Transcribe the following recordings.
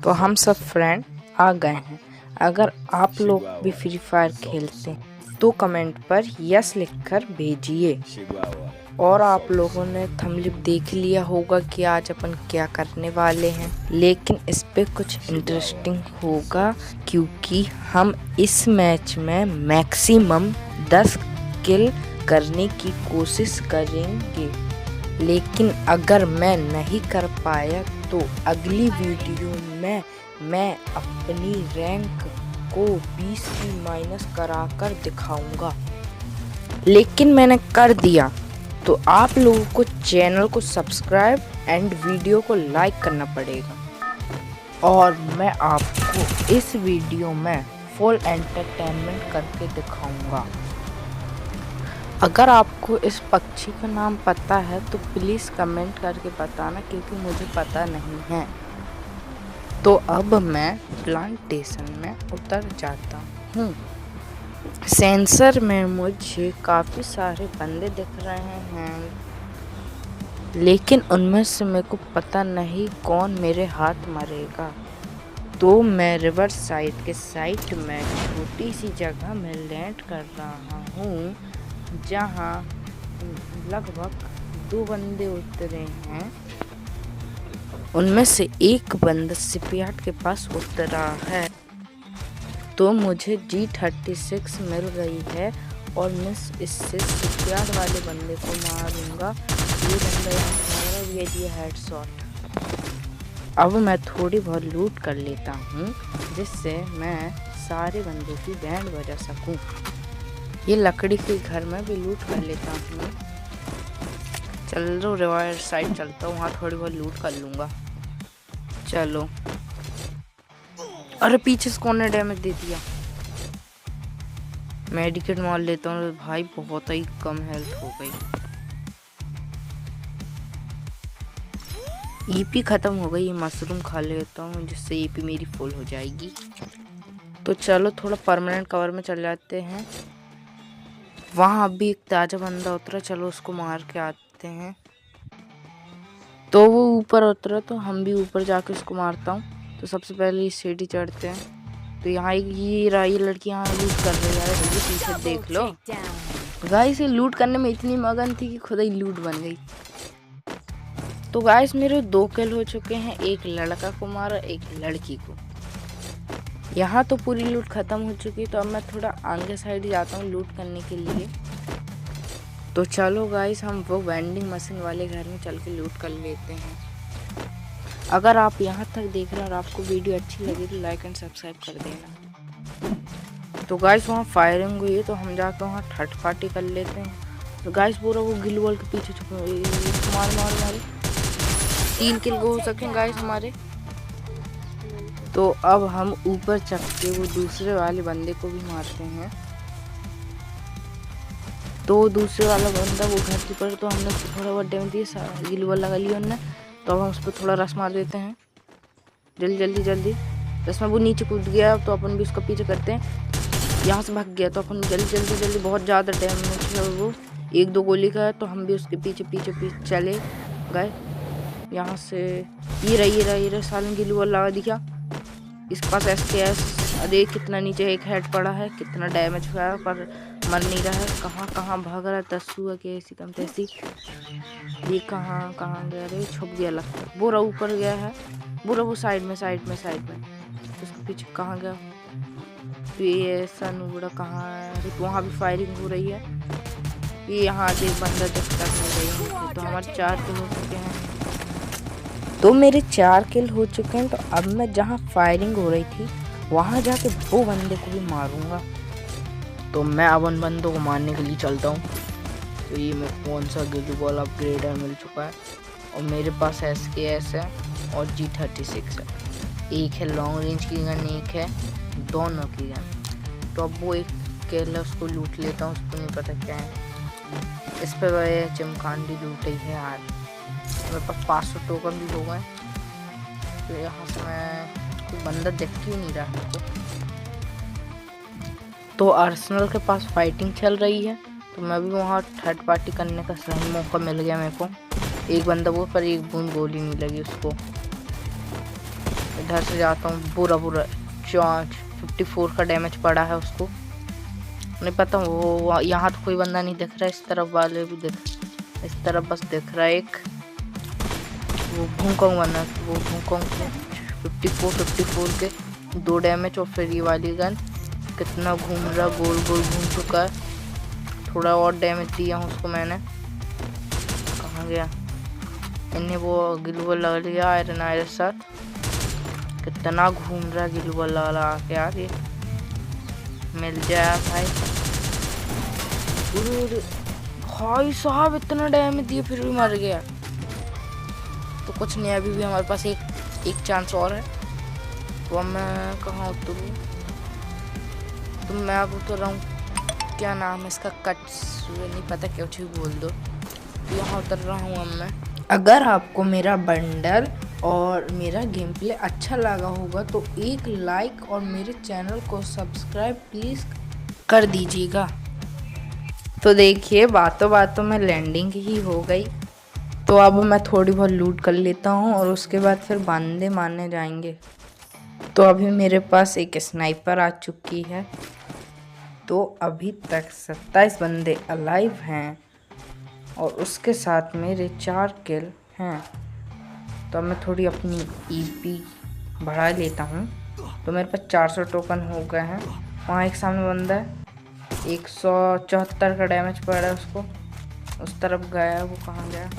तो हम सब फ्रेंड आ गए हैं। अगर आप लोग भी फ्री फायर खेलते हैं तो कमेंट पर यस लिखकर भेजिए। और आप लोगों ने थंबनेल देख लिया होगा कि आज अपन क्या करने वाले हैं, लेकिन इस पे कुछ इंटरेस्टिंग होगा क्योंकि हम इस मैच में मैक्सिमम 10 किल करने की कोशिश करेंगे। लेकिन अगर मैं नहीं कर पाया तो अगली वीडियो में मैं अपनी रैंक को 20 की माइनस कराकर दिखाऊंगा। लेकिन मैंने कर दिया तो आप लोगों को चैनल को सब्सक्राइब एंड वीडियो को लाइक करना पड़ेगा। और मैं आपको इस वीडियो में फुल एंटरटेनमेंट करके दिखाऊंगा। अगर आपको इस पक्षी का नाम पता है तो प्लीज़ कमेंट करके बताना, क्योंकि मुझे पता नहीं है। तो अब मैं प्लांटेशन में उतर जाता हूँ। सेंसर में मुझे काफ़ी सारे बंदे दिख रहे हैं, लेकिन उनमें से मेरे को पता नहीं कौन मेरे हाथ मरेगा। तो मैं रिवर साइड के साइड में छोटी सी जगह में लैंड कर रहा हूँ, जहाँ लगभग 2 बंदे उतरे हैं। उनमें से एक बंदा शिपयार्ड के पास उतरा है। तो मुझे G36 मिल गई है और मैं इससे शिपयार्ड वाले बंदे को मारूंगा। ये बंदा यहाँ ये दिया हेडशॉट। अब मैं थोड़ी बहुत लूट कर लेता हूँ, जिससे मैं सारे बंदों की बैंड बजा सकूँ। ये लकड़ी के घर में भी लूट कर लेता हूँ। चलो रिवर साइड चलता हूँ, वहाँ थोड़ी बहुत लूट कर लूँगा। चलो। अरे पीछे से कौन ने डैमेज दे दिया। मेडिकेट मार लेता हूँ भाई, बहुत ही कम हेल्थ हो गई। ईपी खत्म हो गई, ये मशरूम खा लेता हूँ जिससे ईपी मेरी फुल हो जाएगी। तो चलो थोड़ा परमानेंट कवर में चल जाते हैं। वहाँ अभी एक ताजा बंदा उतरा, चलो उसको मार के आते हैं। तो वो ऊपर उतरा तो हम भी ऊपर जाके उसको मारता हूँ। तो सबसे पहले इस सीढ़ी चढ़ते हैं। तो यहाँ ये लड़की यहाँ लूट कर रही है। ये पीछे देख लो गाइस, ये लूट करने में इतनी मगन थी कि खुद ही लूट बन गई। तो गाइस मेरे 2 किल हो चुके हैं, एक लड़का को मारा एक लड़की को। यहाँ तो पूरी लूट खत्म हो चुकी, तो अब मैं थोड़ा आगे साइड जाता हूँ लूट करने के लिए। तो चलो गाइस हम वो वेंडिंग मशीन वाले घर में चल के लूट कर लेते हैं। अगर आप यहाँ तक देख रहे हैं और आपको वीडियो अच्छी लगी तो लाइक एंड सब्सक्राइब कर देना। तो गाइस वहाँ फायरिंग हुई है, तो हम जाकर वहाँ थर्ड पार्टी कर लेते हैं। तो गाइस पूरा वो गिल वॉल के पीछे छुपे मारे 3 किल हो सकें गाइस हमारे। तो अब हम ऊपर चढ़ के वो दूसरे वाले बंदे को भी मारते हैं। तो दूसरे वाला बंदा वो घर के ऊपर, तो हमने थोड़ा बहुत डैमेज दिया, गिल वॉल लगा लिया उन्होंने। तो अब हम उस पर थोड़ा रस मार देते हैं जल्दी। रस में वो नीचे कूद गया, तो अपन भी उसका पीछे करते हैं। यहाँ से भाग गया तो अपन जल्दी बहुत ज़्यादा डैमेज है वो, 1-2 गोली का है। तो हम भी उसके पीछे चले गए। यहाँ से ये रहा सालन गिल वॉल लगा दिया। इसके पास SKS, अरे कितना नीचे एक हेड पड़ा है, कितना डैमेज हुआ है पर मर नहीं रहा है। कहाँ भाग रहा है, दस्सू के ऐसी कम तैसी। ये कहाँ गया रे, छुप गया लगता है। बुरा ऊपर गया है, बुरा वो साइड में। तो उसके पीछे कहाँ गया, तो ये ऐसा नूबड़ा कहाँ है। वहाँ भी फायरिंग हो रही है। ये यहाँ से एक बंदा दिखता है। तो हमारे 4 किल हो चुके हैं। तो मेरे 4 किल हो चुके हैं। तो अब मैं जहाँ फायरिंग हो रही थी वहाँ जाके वो बंदे को भी मारूंगा। तो मैं अब उन बंदों को मारने के लिए चलता हूँ। तो ये मेरे कौन सा गिल वॉल अपग्रेडर मिल चुका है, और मेरे पास SKS है और G36 है। एक है लॉन्ग रेंज की गन, एक है दोनों की गन। तो अब वो एक किल है, उसको लूट लेता हूँ। उसको नहीं पता क्या है इस पर, वह चमकांडी लूट ही है यार। मेरे पास 500 टोकन भी हो गए। तो यहाँ से मैं कोई बंदा देख क्यों नहीं रहा मेरे को। तो आर्सेनल के पास फाइटिंग चल रही है, तो मैं भी वहाँ थर्ड पार्टी करने का सही मौका मिल गया मेरे को। एक बंदा वो, पर एक बूंद गोली नहीं लगी उसको। इधर से जाता हूँ, बुरा 54 का डैमेज पड़ा है उसको। नहीं पता वो यहाँ तो कोई बंदा नहीं दिख रहा, इस तरफ वाले भी दिख, इस तरफ बस दिख रहा है एक वो भूकंप बना, वो भूकंप 54 के 2 डैमेज। और फिर ये वाली गन कितना घूम रहा, गोल गोल घूम चुका है। थोड़ा और डैमेज दिया हूँ उसको मैंने। कहाँ गया? इन्हें वो ग्लूबल लगा लिया आयरन साथ। कितना घूम रहा ग्लूबल लगा के यार, ये मिल जाए भाई। भाई साहब इतना डैमेज दिया फिर भी मर गया। तो कुछ नहीं, अभी भी हमारे पास एक चांस और है। तो अब मैं कहाँ उतरूँ? तो मैं अब उतर रहा हूँ, क्या नाम है इसका, नहीं पता, क्यों चीज बोल दो। तो यहाँ उतर रहा हूँ अब मैं। अगर आपको मेरा बंडल और मेरा गेम प्ले अच्छा लगा होगा तो एक लाइक और मेरे चैनल को सब्सक्राइब प्लीज़ कर दीजिएगा। तो देखिए बातों बातों में लैंडिंग ही हो गई। तो अब मैं थोड़ी बहुत लूट कर लेता हूँ और उसके बाद फिर बंदे मारने जाएंगे। तो अभी मेरे पास एक स्नाइपर आ चुकी है। तो अभी तक 27 बंदे अलाइव हैं और उसके साथ मेरे 4 किल हैं। तो अब मैं थोड़ी अपनी ईपी बढ़ा लेता हूँ। तो मेरे पास 400 टोकन हो गए हैं। वहाँ एक सामने बंदा है, 174 का डैमेज पड़ रहा है उसको। उस तरफ गया है, वो कहाँ गया?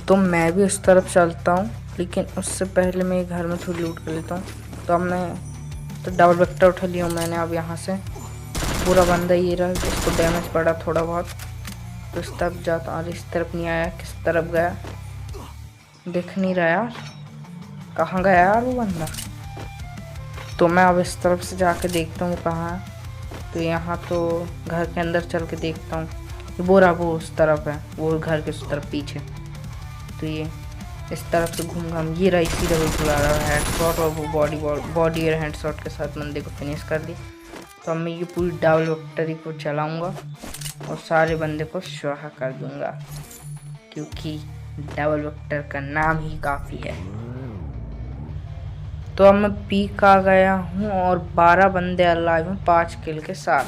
तो मैं भी उस तरफ चलता हूँ, लेकिन उससे पहले मैं घर में थोड़ी लूट कर लेता हूँ। तो अब मैं तो डबल वेक्टर उठा लिया हूँ मैंने। अब यहाँ से पूरा बंदा ये रहा, इसको डैमेज पड़ा थोड़ा बहुत। तो इस तरफ जाता हूँ। इस तरफ नहीं आया, किस तरफ गया दिख नहीं रहा यार, कहाँ गया यार वो बंदा। तो मैं अब इस तरफ से जाके देखता हूँ कहाँ है। तो यहाँ तो घर के अंदर चल के देखता हूँ। वो उस तरफ है, वो घर के उस तरफ पीछे। तो ये इस तरफ से घूम ये रहा, इसी तरह चला रहा है हेडशॉट, और वो बॉडी और हेडशॉट के साथ बंदे को फिनिश कर दी। तो अब मैं ये पूरी डबल विक्ट्री को चलाऊँगा और सारे बंदे को स्वाहा कर दूँगा, क्योंकि डबल विक्टर का नाम ही काफ़ी है। तो अब मैं पीक आ गया हूँ और 12 बंदे अलाइव हैं 5 किल के साथ।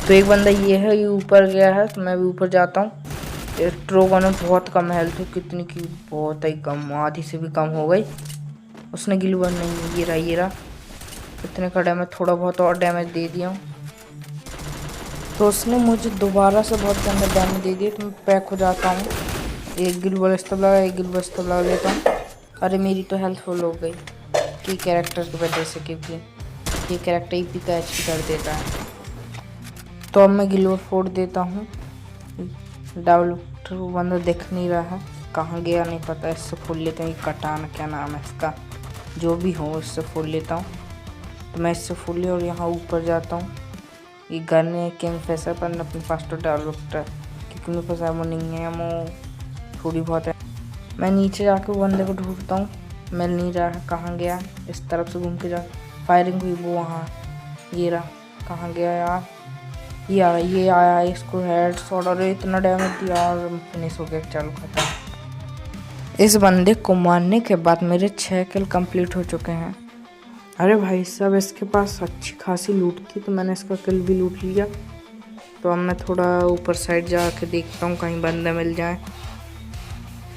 तो एक बंदा ये है, ये ऊपर गया है, तो मैं भी ऊपर जाता हूँ। ट्रोगन में बहुत कम हेल्थ है, कितनी की बहुत ही कम, आधी से भी कम हो गई। उसने गिलवर नहीं, ये रहा इतने का डैमेज, थोड़ा बहुत और डैमेज दे दिया हूँ। तो उसने मुझे दोबारा से बहुत गंदा डैमेज दे दिया। तो मैं पैक हो जाता हूँ। एक गिलवर इस्तेमाल लगा, एक गिलवर इस्तेमाल लगा लेता हूँ। अरे मेरी तो हेल्थ फुल हो गई कि कैरेक्टर की वजह से, क्योंकि ये कैरेक्टर ईपी का एचपी कर देता है। तो अब मैं गिलवर फोड़ देता हूँ। डबल वो बंदा दिख नहीं रहा है, कहाँ गया नहीं पता। इससे फोड़ लेता हूँ, कटान क्या नाम है इसका, जो भी हो इससे फोड़ लेता हूँ। तो मैं इससे फोड़ लिया और यहाँ ऊपर जाता हूँ। ये गन है किंग फेसर पर अपने पास तो डबल विक्टर, क्योंकि मेरे पास एमो नहीं है, एमो थोड़ी बहुत है। मैं नीचे जाके वो बंदे को ढूंढता हूँ, मिल नहीं रहा है, कहाँ गया। इस तरफ से घूम के जा, फायरिंग हुई वो वहाँ, ये रहा, कहाँ गया यार। ये आया इसको हेडशॉट और इतना डैमेज दिया और फिनिश हो गया। चलो खत्म। इस बंदे को मारने के बाद मेरे 6 किल कंप्लीट हो चुके हैं। अरे भाई साहब, इसके पास अच्छी खासी लूट थी, तो मैंने इसका किल भी लूट लिया। तो अब मैं थोड़ा ऊपर साइड जाके देखता हूँ कहीं बंदा मिल जाए।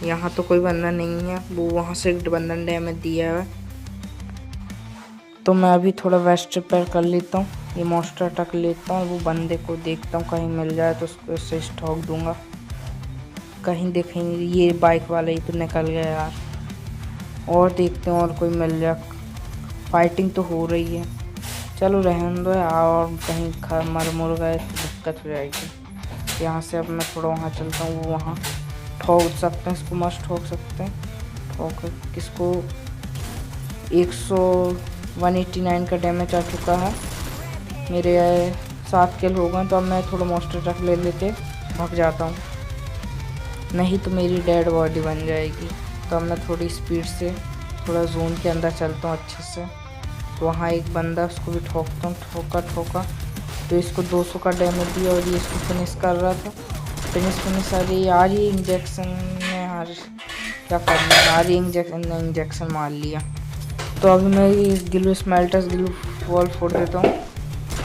यहाँ तो कोई बंदा नहीं है, वो वहाँ से एक बंदा ने डैमेज दिया है। तो मैं अभी थोड़ा वेस्ट रिपेयर कर लेता हूँ, ये मॉन्स्टर अटैक लेता हूँ, वो बंदे को देखता हूँ कहीं मिल जाए तो उसको इससे स्टॉक दूंगा। कहीं देखेंगे, ये बाइक वाला ही तो निकल गया यार। और देखते हैं और कोई मिल जाए। फाइटिंग तो हो रही है, चलो रहने दो यार, और कहीं मर मुर गए तो दिक्कत हो जाएगी। यहाँ से अब मैं थोड़ा वहाँ चलता हूँ, वो वहाँ ठोक सकते हैं इसको, मस्त ठोक सकते हैं। ठोक किसको 189 का डैमेज आ चुका है। मेरे 7 किल हो गए। तो अब मैं थोड़ा मॉन्स्टर ट्रक ले लेके भाग जाता हूँ, नहीं तो मेरी डेड बॉडी बन जाएगी। तो अब मैं थोड़ी स्पीड से थोड़ा जोन के अंदर चलता हूँ अच्छे से। तो वहाँ एक बंदा, उसको भी ठोकता हूँ, ठोका तो इसको 200 का डैमेज दिया और ये इसको फिनिश कर रहा था। फिनिश अरे यार, ये इंजेक्शन में यार क्या करना, सारी इंजेक्शन मार लिया। तो अभी मैं इस ग्लू स्मेल्टस ग्लू वॉल फोड़ देता हूँ।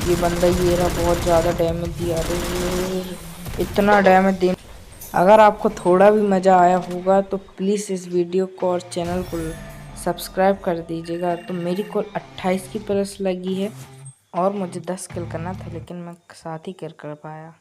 ये बंदा ये रहा, बहुत ज़्यादा डैमेज दिया। अरे इतना डैमेज दे। अगर आपको थोड़ा भी मज़ा आया होगा तो प्लीज़ इस वीडियो को और चैनल को सब्सक्राइब कर दीजिएगा। तो मेरी कुल 28 की प्लस लगी है और मुझे 10 किल करना था, लेकिन मैं 7 ही किल कर पाया।